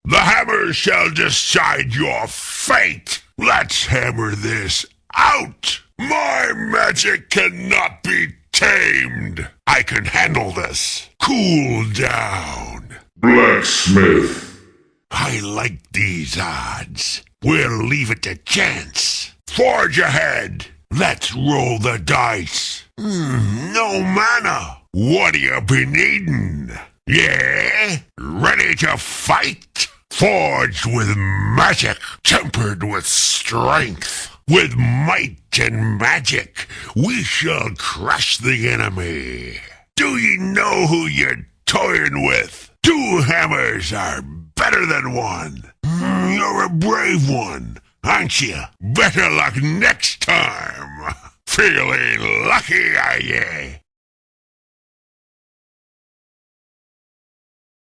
The hammer shall decide your fate. Let's hammer this out. My magic cannot be tamed. I can handle this. Cool down. Blacksmith. I like these odds. We'll leave it to chance. Forge ahead. Let's roll the dice. No mana. What have you been eating? Yeah? Ready to fight? Forged with magic, tempered with strength. With might and magic, we shall crush the enemy. Do ye know who you're toying with? 2 hammers are better than 1. You're a brave one, aren't you? Better luck next time. Feeling lucky, are ye?